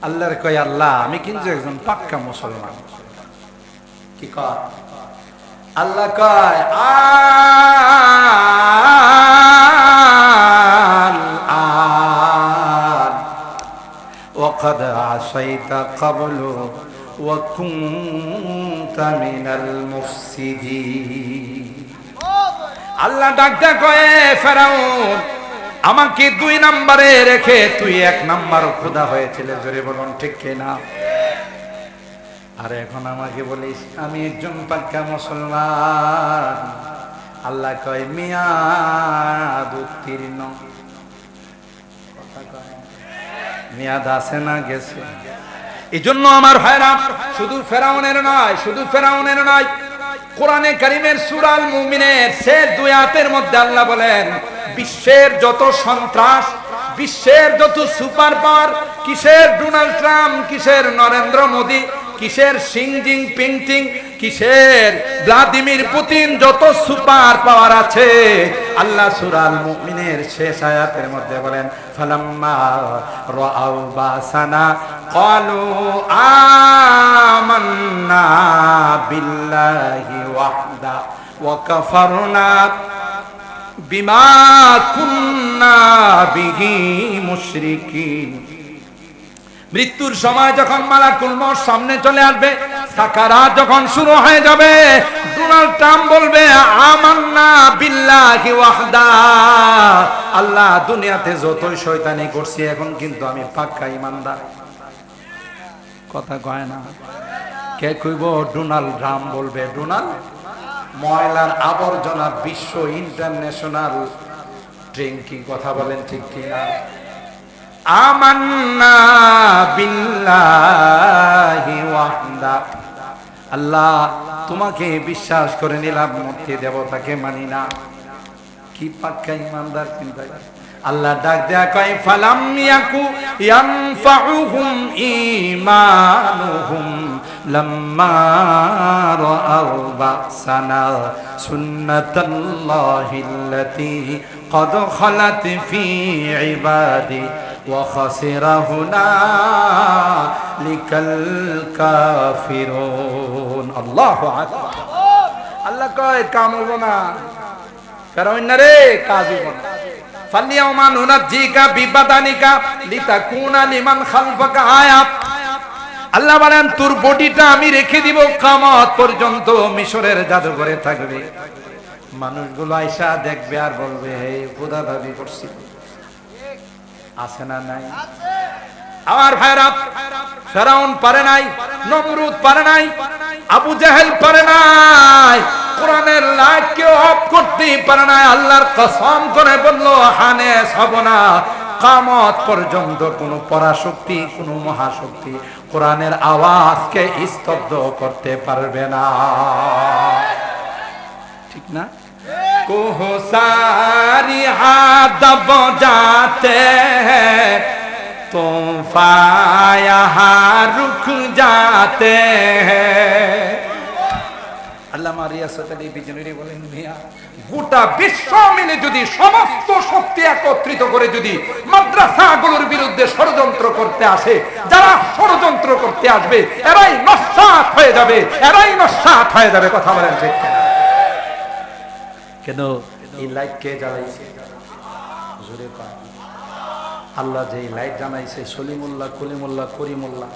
আল্লাহর কয় আল্লাহ আমি কিন্তু একজন পাক্কা মুসলমান। কি কয়? আল্লাহ কয় আল ওয়াকাদ আসাইতা ক্বাবলু ওয়া কুনতা মিনাল মুফসিদিন। আল্লাহ ডাকতে কয় ফেরাউন আমাকে 2 নম্বরে রেখে তুই 1 নম্বর খোদা হয়েছিলে, জোরে বলুন ঠিক কিনা? আর এখন আমাকে বলিস আমি একজন পাক্কা মুসলমান। আল্লাহ কয় মিয়াদ উত্তীর্ণ। মেয়াদ আছে না গেছে? এই জন্য আমার ভাইরা শুধু ফেরাউনের নয়, কোরআনে কারীমের সূরা আল মুমিনের শেষ 2 আয়াতের মধ্যে আল্লাহ বলেন বিশ্বের যত সন্ত্রাস, বিশ্বের যত সুপার পাওয়ার, কিসের ডোনাল্ড ট্রাম্প, কিসের নরেন্দ্র মোদি, কিসের শি জিনপিং, কিসের ভ্লাদিমির পুতিন, যত সুপার পাওয়ার আছে আল্লাহ সূরা আল মুমিনের শেষ আয়াতের মধ্যে বলেন ফালাম্মা রাআউ বাসানা ক্বালু আমান্না বিল্লাহি ওয়াহদা ওয়া কাফারনা বিমা কুন্না বিহি মুশরিকিন। মৃত্যুর সময় যখন মালাকুল মউত সামনে চলে আসবে, সাকারাত যখন শুরু হয়ে যাবে, ডোনাল্ড ট্রাম্প বলবে আমান্না বিল্লাহি ওয়াহদা, আল্লাহ দুনিয়াতে যতই শয়তানি করছি এখন কিন্তু আমি পাক্কা ঈমানদার। কথা কয় না? কে কইব? ডোনাল্ড ট্রাম্প বলবে। ডোনাল্ড ময়লার আবর্জনা বিশ্ব ইন্টারন্যাশনাল ড্রিঙ্কিং। কথা বলেন ঠিক কিনা? আমান্না বিল্লাহি ওয়াহদা, আল্লাহ তোমাকে বিশ্বাস করে নিলাম, মূর্তি দেবতাকে মানি না। কি পাক্কা ঈমানদার চিন্তা। আল্লাহ ডাক দেয়া কয় ফালাম ইয়াকু ইয়ানফাউহুম ঈমানুহুম লাম্মা রাআউ বাসানা সুন্নাতাল্লাহিল্লাতী قد خلت في عبادي وخسر هنالك الكافرون। الله আকবার। আল্লাহ কয় কাম হলো না, ফেরাউন না রে কাজী বল ফালিয়াউমা নুনাজ্জিকা বিবাদানিকা লিতাকুনা লিমান খালফাকা আয়াত। আল্লাহ বলেন তোর বডিটা আমি রেখে দিব কিয়ামত পর্যন্ত মিশরের জাদুঘরে থাকবে। মানুষগুলো আয়সা দেখবে আর বলবে হে খোদা দাবি করছি। আছে না নাই? আমার ভাইরা, ফেরাউন পারে নাই, নমরুদ পারে নাই, আবু জাহেল পারে নাই, কোরআনের লাইট কেউ অফ করতে পারে নাই। আল্লাহর কসম করে বলল হানেস হব না কিয়ামত পর্যন্ত। কোন পরাশক্তি, কোন মহাশক্তি কোরআনের আওয়াজকে স্তব্ধ করতে পারবে না। ঠিক না? কোহ সারি হাত বজাতে হ্যায় तूफान यहाँ रुक जाते हैं। আল্লামা রিয়াসাত আলী বিজনূরী বলেন মিয়া গোটা বিশ্ব মিলে যদি সমস্ত শক্তি একত্রিত করে যদি মাদ্রাসাগুলোর বিরুদ্ধে ষড়যন্ত্র করতে আসে, যারা ষড়যন্ত্র করতে আসবে এরাই নস্যাৎ হয়ে যাবে, এরাই নস্যাৎ হয়ে যাবে। কথা বলেন ঠিক কিনা? কেন এই লাইট কে জ্বালাইছে? জোরে পা আল্লাহ যে লাইট জানাইছে সলিমুল্লাহ, কলিমুল্লাহ, করিমুল্লাহ,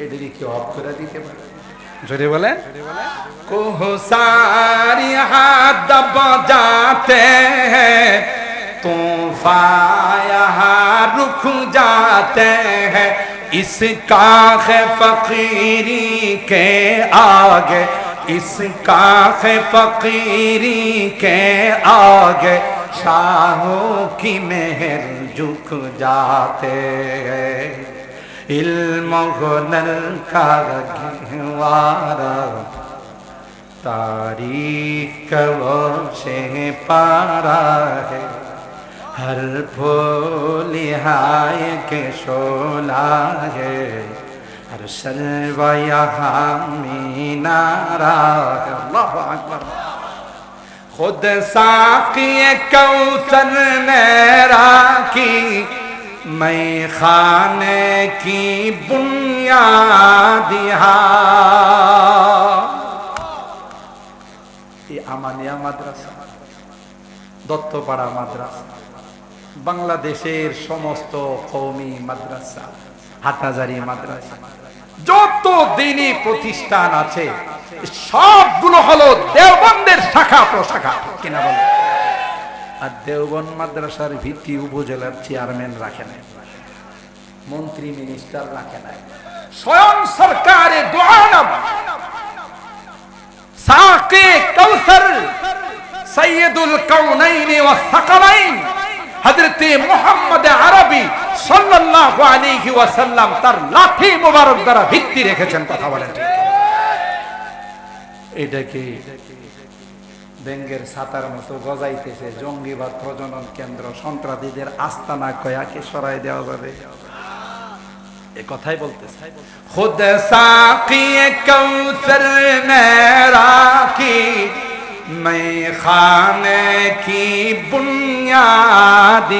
এদেরই কি অফ করে দিতে পারে? জোরে বলেন। কোহ সারি হাত দব जाते हैं तूफान यहाँ रुक जाते हैं इसका है फकीरी के आगे इसका है फकीरी के आगे शाहों की मेहर झुक जाते हैं इल्म हुनर का गहवारा तारीख वो से पारा है हर फूल हाय के शोला है हर शर्वा यहाँ मीनारा है। अल्लाहु अकबर। खुद साक़ी कौसर मेरा की मैं खाने की बुनियाद ये আমানিয়া মাদ্রাসা, দত্তপাড়া মাদ্রাসা, বাংলাদেশের সমস্ত কওমি মাদ্রাসা, হাটহাজারী মাদ্রাসা, যত দ্বীনি প্রতিষ্ঠান আছে সবগুলো হলো দেওবন্দের শাখা প্রশাখা। কিনা বলে? আর দেওবন্দ মাদ্রাসার ভিত্তি উপজেলার চেয়ারম্যান রাখে নাই, মন্ত্রী মিনিস্টার রাখে নাই, স্বয়ং সরকারে দু আলম সাকে কাউসার সৈয়দুল কাউনাইন ওয়া সাকালাইন হযরতে মুহাম্মদ আরবী সাল্লাল্লাহু আলাইহি ওয়াসাল্লাম তার লাঠি মোবারক দ্বারা ভিত্তি রেখেছেন। কথা বলেন ঠিক? এটা কি ব্যাঙ্গের ছাতার মতো গজাইতেছে? জঙ্গিবাদ প্রজনন কেন্দ্র, সন্ত্রাসীদের আস্তানা কয়াকে সরাই দেওয়া যাবে? এ কথাই বলতেছে। খুদ সাকি কাউসার মেরা কি मैं खाने की बुनियाद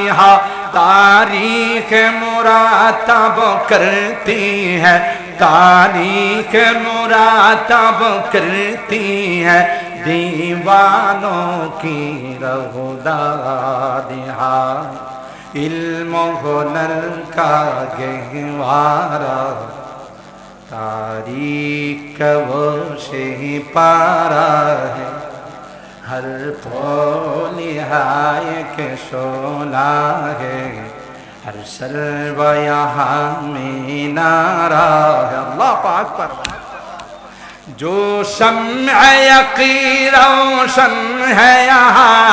तारीख मुरातब करती है तारीख मुरातब करती है दीवानों की रहुदादिहा इल्म हुनर का गहवारा तारीख वो से पारा है हर फूल हाय के शोला है हर शर्वा यहाँ मीनारा है। अल्लाह पाक पर जो शम्अ यक़ीन रोशन है यहाँ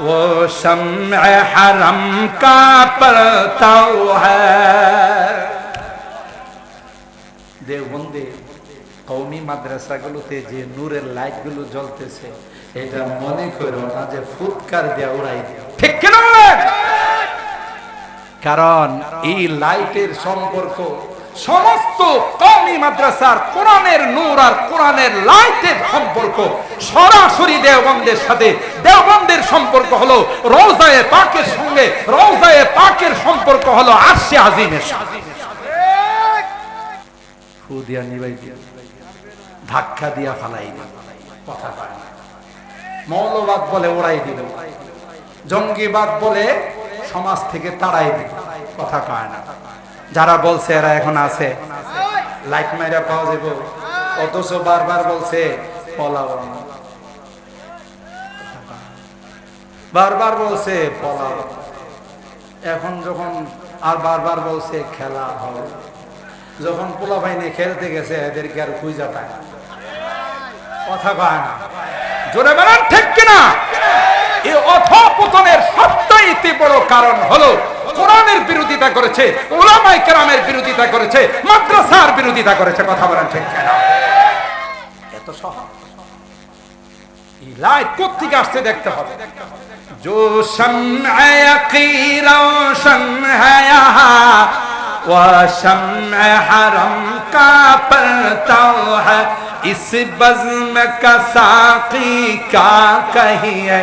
वो शम्अ हरम का परताव है। দেওবন্দে কওমি মাদ্রাসাগুলোতে যে নূরের লাইটগুলো জ্বলতেছে এটা মনে করো না যে ফুৎকার দেয়া উড়াই দেয়া, ঠিক কিনা? কারণ এই লাইটের সম্পর্ক সমস্ত কওমি মাদ্রাসার কোরআনের নূর আর কোরআনের লাইটের সম্পর্ক সরাসরি দেওবন্দের সাথে। দেওবন্দের সম্পর্ক হলো রওজায়ে পাকের সঙ্গে, রওজায়ে পাকের সম্পর্ক হলো আরশে আজিমের সাথে। দিয়া নিবাই দিয়া ধাক্কা দিয়া ফালাই দিয়া কথা পায় না। মৌলবাদ বলে উড়াই দিল, জঙ্গিবাদ বলে সমাজ থেকে তাড়াই দিল। কথা কয় না। যারা বলছে এরা এখন আছে, লাইট মাইরা পাওয়া যাবে, অথচ বারবার বলছে পলাও, বারবার বলছে পলাও। এখন যখন আর বারবার বলছে খেলা হবে, যখন পোলা বাহিনী খেলতে গেছে এদেরকে আর খুঁজা পায় না। কথা কয় না। জোরে বলেন ঠিক কিনা? এই অধঃপতনের সবচাইতে বড় কারণ হলো কোরআনের বিরোধিতা করেছে, উলামায়ে কেরামের বিরোধিতা করেছে, মাদ্রাসার বিরোধিতা করেছে। কথা বলেন ঠিক কিনা? এত সহজ। এই লাইট কোত্থেকে আসছে দেখতে হবে। जो शम्अ यक़ी रोशन है यहाँ, वो शम्अ हरम का परताव है। इस बज़्म का साक़ी क्या कहिए,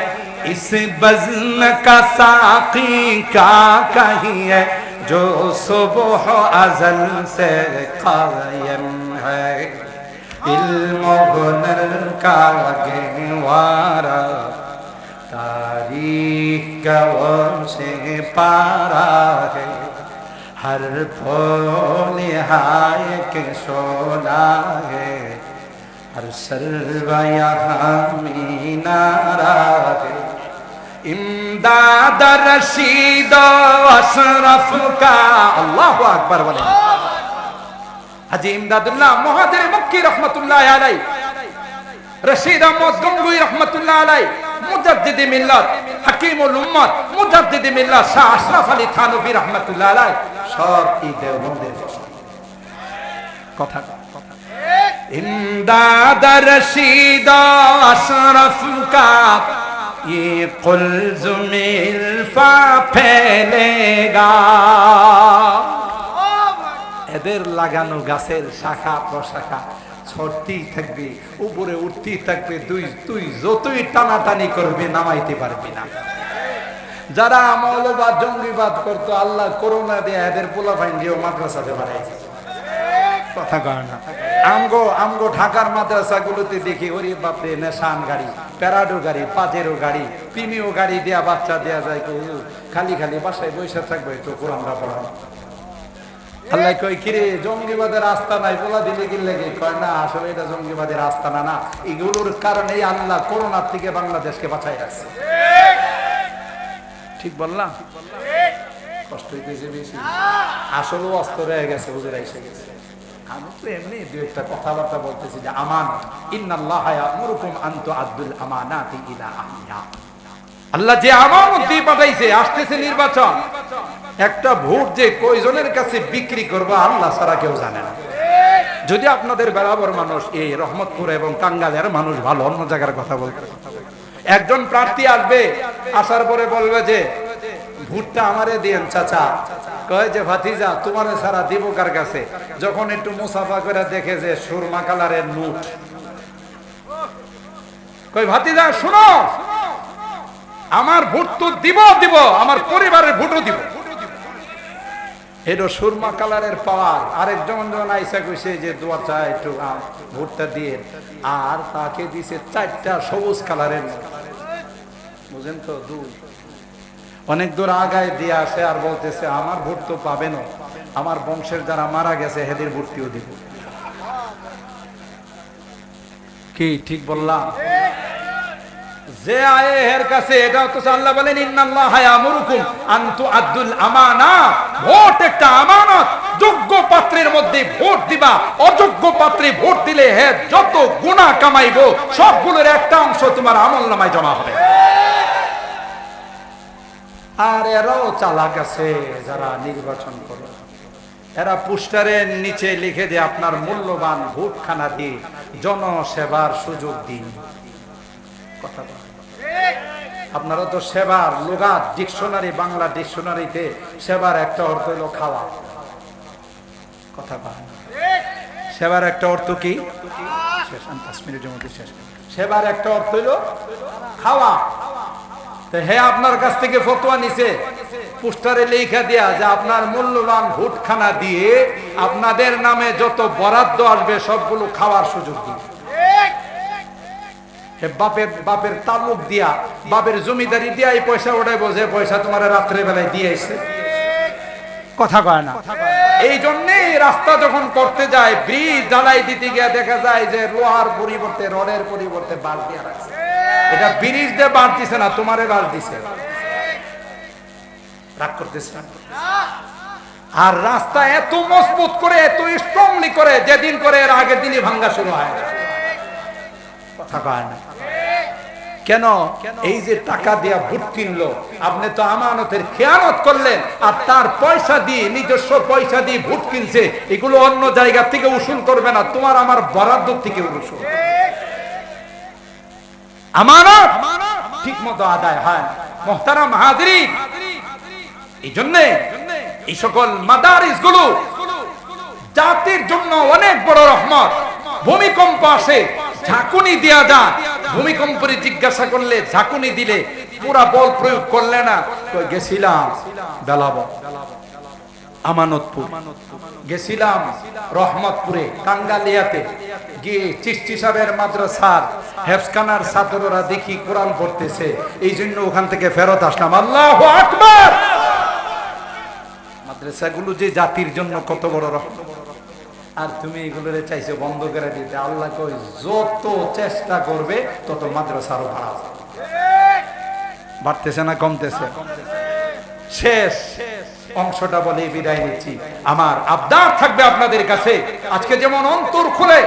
इस बज़्म का साक़ी क्या कहिए, जो सुबह अज़ल से क़ायम है। इल्म हुनर का गहवारा तारीख का से पारा है, हर फूल हाय के शोला है, हर सर्व यहाँ मीनारा है। इमदाद रशीद अशरफ का अल्लाहु अकबर बोले। हाजी इमदादुल्लाह मुहाजिर मक्की रहमतुल्लाह अलैह, रशीद अहमद गंगोई रहमतुल्लाह अलैह, मुजद्दिद मिल्लत, हकीमुल उम्मत, मुजद्दिद मिल्लत शाह अशरफ আলী থানভী रहमतुल्लाह अलैह সব এই দেওবন্দের কথা। इमदाद रशीद अशरफ का ये कुल्ज़ुम इल्फा फैलेगा। এদের লাগানো গাছের শাখা প্রশাখা ছড়তেই থাকবে, উপরে উঠতেই থাকবে। তুই যতই টানাটানি করবি নামাইতে পারবি না। যারা মৌলবাদ জঙ্গিবাদ করতো, আল্লাহ করোনা দিয়ে এদের পোলাপাইন দিয়েও মাদ্রাসাতে বাড়াইছে। কথা কয় না। আমগো ঢাকার মাদ্রাসাগুলোতে দেখি ওরে বাপরে নেশান গাড়ি, প্যারাডো গাড়ি, পাজেরো গাড়ি, প্রিমিও গাড়ি দেয়া বাচ্চা দেয়া যায়। খালি খালি বাসায় বসে থাকবে, তো কোরআনটা পড়া। আল্লাহ কই কিরে জঙ্গিবাদের রাস্তা নাই, বলা দিলে কি লাগে? কয় না, আসলে এটা জঙ্গিবাদের রাস্তা না। এগুলোর কারণে আল্লাহ করোনার থেকে বাংলাদেশকে বাঁচাই রাখছে। ঠিক বললাম? কষ্ট হইতেছে বেশি, আসলে অস্ত্র রয়ে গেছে, হুজুর এসে গেছে। আমি তো এমনি দু একটা কথাবার্তা বলতেছি যে আমানত, ইন্নাল্লাহা ইয়া'মুরুকুম আন তু'আদ্দুল আমানাতি ইলা আহলিহা। আল্লাহ যে আমানত দিয়ে পাঠাইছে, আসতেছে নির্বাচন। একটা ভোট যে কয়জনের কাছে বিক্রি করবে আল্লাহ ছাড়া কেউ জানে না। যদি আপনাদের বরাবর মানুষ এই রহমতপুর এবং টাঙ্গাইলের মানুষ ভালো, অন্য জায়গার কথা বলতে, একজন প্রার্থী আসবে, আসার পরে বলবে যে ভোটটা আমারে দেন চাচা। কয় যে ভাতিজা তোমারে ছাড়া দিব কার কাছে? যখন একটু মুসাফা করে দেখে যে সুরমা কালারের নোট, কয় ভাতিজা শুনো, আমার ভোট তো দিব, আমার পরিবারের ভোটও দিব। এটা সুরমা কালারের পাওয়ার। আরেকজন আইসা কইছে যে দোয়া চাই একটু ভোটটা দিয়ে, আর তাকে দিছে 4টা সবুজ কালারের। বুঝেন তো? অনেক দূর আগায় দিয়ে আসে আর বলতেছে আমার ভোট তো পাবে না, আমার বংশের যারা মারা গেছে হেদের ভোটটিও দিব। কি ঠিক বললাম? যে আয়ে এর কাছে এটা তো আল্লাহ বলেন ইন্নাল্লাহা ইয়া'মুরুকুম আন তু'আদ্দুল আমানাত। ভোট একটা আমানত। যোগ্য পাত্রের মধ্যে ভোট দিবা, অযোগ্য পাত্রে ভোট দিলে হে যত গুনাহ কামাইবো সবগুলোর একটা অংশ তোমার আমলনামায় জমা হবে। আর এরাও চালাক আছে যারা নির্বাচন করে, এরা পোস্টারের নিচে লিখে দেয় আপনার মূল্যবান ভোটখানা দিয়ে জনসেবার সুযোগ দিন। কথা আপনারা তো সেবার লুগাত ডিকশনারি, বাংলা ডিকশনারিতে সেবার একটা অর্থ হলো খাওয়া। কথা বলেন, সেবার একটা অর্থ কি? সেবার একটা অর্থ হলো খাওয়া। হে আপনার কাছ থেকে ফতোয়া নিছে, পোস্টারে লেখা দেয়া যে আপনার মূল্যবান ভোটখানা দিয়ে আপনাদের নামে যত বরাদ্দ আসবে সবগুলো খাওয়ার সুযোগ দিন। হে বাপের তালুক দিয়া, বাপের জমিদারি দিয়া এই পয়সা ওটাই বোঝে, পয়সা তোমার রাত্রে বেলায় দিয়ে এসে, কথা কয় না। এই জন্যে রাস্তা যখন করতে যায়, ব্রিজ ঢালাই দিতে গিয়ে দেখা যায় যে লোহার পরিবর্তে রডের পরিবর্তে বাঁশ দিয়ে রাখছে। এটা ব্রিজ দিয়ে বাঁশ দিছে না, তোমারে বাঁশ দিছে। রাগ করতেছে না। আর রাস্তা এত মজবুত করে, এত স্ট্রংলি করে, যেদিন করে এর আগের দিনই ভাঙ্গা শুরু হয়, কথা কয় না। কেন? এই যে টাকা দিয়া ভোট কিনলো, আপনি তো আমানতের খেয়ানত করলেন, আর তার পয়সা দিয়ে, নিজস্ব পয়সা দিয়ে ভোট কিনছে। এগুলো অন্য জায়গা থেকে উসুল করবে না, তোমার আমার বরাদ্দ থেকে উসুল। আমানত ঠিক মতো আদায় হয়। মুহতারাম হাজিরিন, এই জন্য এই সকল মাদারিস গুলো জাতির জন্য অনেক বড় রহমত। ভূমিকম্প আসে, ঝাঁকুনি দেয়া যায়। ভূমিকম্পরে জিজ্ঞাসা করলে, ঝাঁকুনি দিলে পুরা বল প্রয়োগ করলে না, গেছিলাম বেলাবো আমানতপুর, গেছিলাম রহমতপুরে, টাঙ্গালিয়াতে গিয়ে চিশতি সাহেবের মাদ্রাসার হেফখানার ছাত্ররা দেখি কোরআন পড়তেছে, এই জন্য ওখান থেকে ফেরত আসলাম। আল্লাহু আকবার। মাদ্রাসাগুলো যে জাতির জন্য কত বড় রহমত, আর তুমি এগুলোরে চাইছো বন্ধ করে দিতে। আল্লাহ কই যত চেষ্টা করবে তত মাদ্রাসারও বাড়াবে। বাড়তেছে না কমতেছে? শেষ অংশটা বলে বিদায় নিচ্ছি। আমার আবদার থাকবে আপনাদের কাছে, আজকে যেমন অন্তর খুলে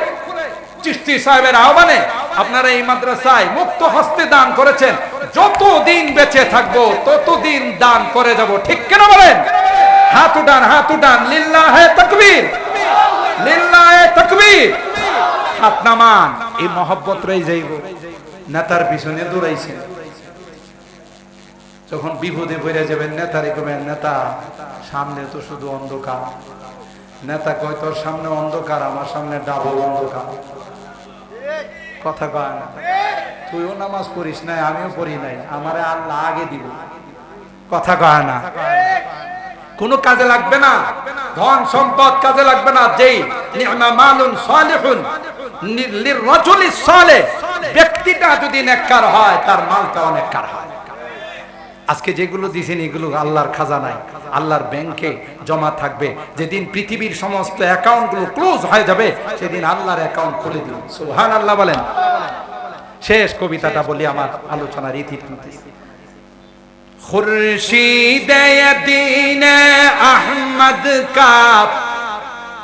চিশতি সাহেবের আহ্বানে আপনারা এই মাদ্রাসায় মুক্ত হস্তে দান করেছেন, যতদিন বেঁচে থাকবো ততদিন দান করে যাব। ঠিক কেন বলেন? হাত উঠান, হাত উঠান। লিল্লাহে তাকবীর, লিল্লাহে তাকবীর। হাত নামান। এই মহব্বত রয়ে যাইব। নেতার পিছনে দৌড়াইছেন, যখন বিপদে পড়ে যাবেন নেতারে কবেন, নেতা সামনে তো শুধু অন্ধকার। নেতা কয় তোর সামনে অন্ধকার, আমার সামনে ডাবল অন্ধকার। কথা কয় না? তুইও নামাজ পড়িস নাই, আমিও পড়ি নাই, আমারে আল্লাহ আগে দিব। কথা কয় না? কোনো কাজে লাগবে না, ধন সম্পদ কাজে লাগবে না। যেই নি'মা মালুন সালিহুন লিররাজুলিস সালিহ, ব্যক্তিটা যদি নেককার হয় তার মালটাও নেককার হয়। আজকে যেগুলো দিয়েছেন এগুলো আল্লাহর খাজানায়, আল্লাহর ব্যাংকে জমা থাকবে। যেদিন পৃথিবীর সমস্ত অ্যাকাউন্টগুলো ক্লোজ হয়ে যাবে, সেদিন আল্লাহর অ্যাকাউন্ট খুলে দিন। সুবহানাল্লাহ বলেন। শেষ কবিতাটা বলি, আমার আলোচনার ইতি টানতেছি। খুরশিদে দীন আহমদ কা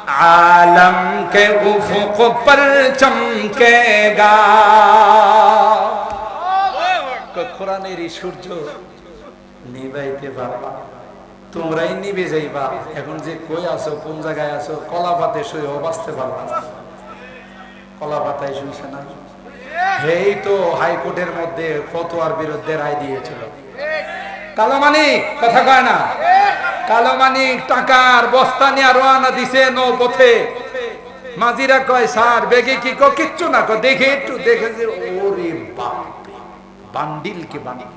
आलम के उफुक पर चमकेगा। কোরআনের সূর্য নিবাইতে পারবা, তোমরাই নিবে যাইবা। এখন যে কই আছো, কোন জায়গায় আছো, কলা পাতে শুয়ে বাঁচতে পারবা। কলা পাতায় শুইছে না? এই তো হাইকোর্টের মধ্যে ফতোয়ার বিরুদ্ধে রায় দিয়েছিল। কালো মানিক, কথা কয় না? কালো মানিক টাকার বস্তা নিয়ে রওনা দিছে নৌপথে। মাঝিরা কয় স্যার বেগে কি? কিচ্ছু না, দেখে একটু দেখে যে ওরে বাপ, বান্ডিল কে বান্ডিল।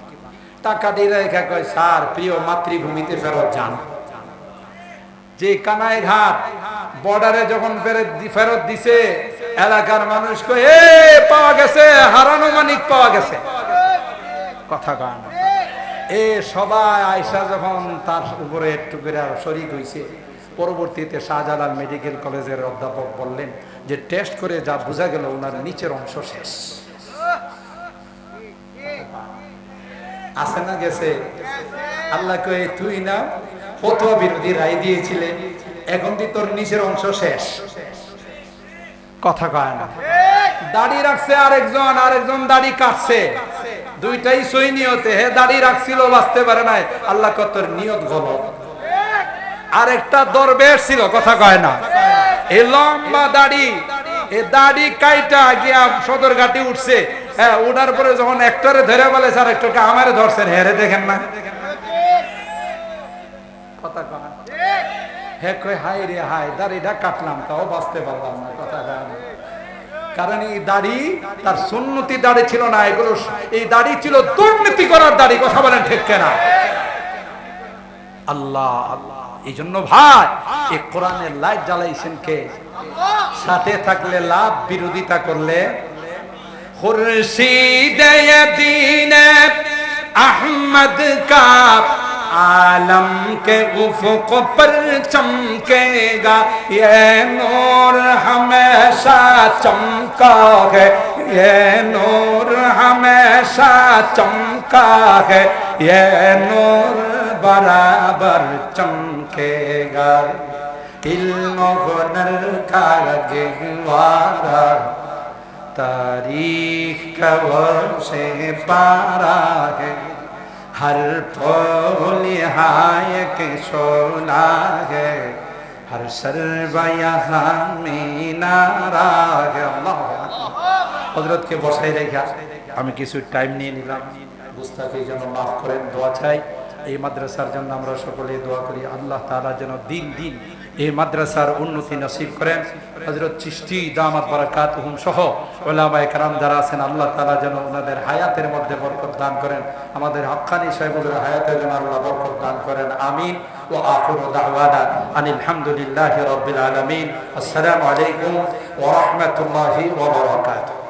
টাকা দিয়ে রেখা কয় স্যার প্রিয় মাতৃভূমিতে ফেরত যান। যে কানাই ঘাট বর্ডারে যখন ফেরত দিছে, এলাকার মানুষ কয় এ পাওয়া গেছে, হারানো মানিক পাওয়া গেছে। কথা কয় না? এ সবাই আয়সা যখন তার উপরে একটু করে শরীক হয়েছে, পরবর্তীতে শাহজালাল মেডিকেল কলেজের অধ্যাপক বললেন যে টেস্ট করে যা বোঝা গেল ওনার নিচের অংশ শেষ। আছে না গেছে? আল্লাহ কয়ে তুই না ফতোয়া বিরোধী রায় দিয়েছিলে, এখন তুই তোর নিচের অংশ শেষ। কথা কয় না? দাড়ি রাখছে আরেকজন, আরেকজন দাড়ি কাটছে, দুইটাই সই নিয়তে। হে দাড়ি রাখছিল, বাঁচতে পারে নাই, আল্লাহ কত নিয়ত গলত। আরেকটা দরবেশ ছিল, কথা কয় না? এই লম্বা দাড়ি, এই দাড়ি কাইটা গিয়া সদরঘাটে উঠছে। হ্যাঁ, উঠার পরে যখন একটারে ধরে বলে স্যার একটাকে আমারে ধরছেন, হেরে দেখেন না? কথা কয়? হে কয় হাই রে হাই, দাড়িটা কাটলাম তাও বাঁচতে পারলাম না। কথা কয় না? কারণ এই দাড়ি তার সুন্নতি দাড়ি ছিল না, এগুলো এই দাড়ি ছিল দুর্নীতি করার দাড়ি। কথা বলেন ঠিক কিনা? আল্লাহ আল্লাহ। এই জন্য ভাই এই কোরআনের লাইট জ্বালাইছেন কে? সাথে থাকলে লাভ, বিরোধিতা করলে खुर्शीद दीन अहमद का आलम के उफ़ुक़ पर चमकेगा, ये नूर हमेशा चमका है, ये नूर हमेशा चमका है, ये नूर बराबर चमकेगा। इल्म हुनर का गहवारा तारीख का वर्षे पारा है, हर फूल हाय के शोला है, हर सर्व यहाँ मीनारा है। अल्लाह हजरत के बसाई रेखा আমি কিছু টাইম নিয়ে নিলাম, গুস্তাখি যেন মাফ করেন, দোয়া চাই। এই মাদ্রাসার জন্য আমরা সকলে দোয়া করি, আল্লাহ তাআলা যেন দিন দিন এই মাদ্রাসার উন্নতি নসিব করেন। হযরত চিশতি দামাত বারাকাতুহুম সহ উলামায়ে কেরাম যারা আছেন, আল্লাহ তাআলা যেন ওনাদের হায়াতের মধ্যে বরকত দান করেন, আমাদের হক্কানি সাহেবুলের হায়াতে যেন আল্লাহ বরকত দান করেন। আমিন। ওয়া আখিরু দাওয়ানা আনিল হামদুলিল্লাহি রাব্বিল আলামিন। আসসালামু আলাইকুম ওয়া রাহমাতুল্লাহি ওয়া বারাকাতুহু।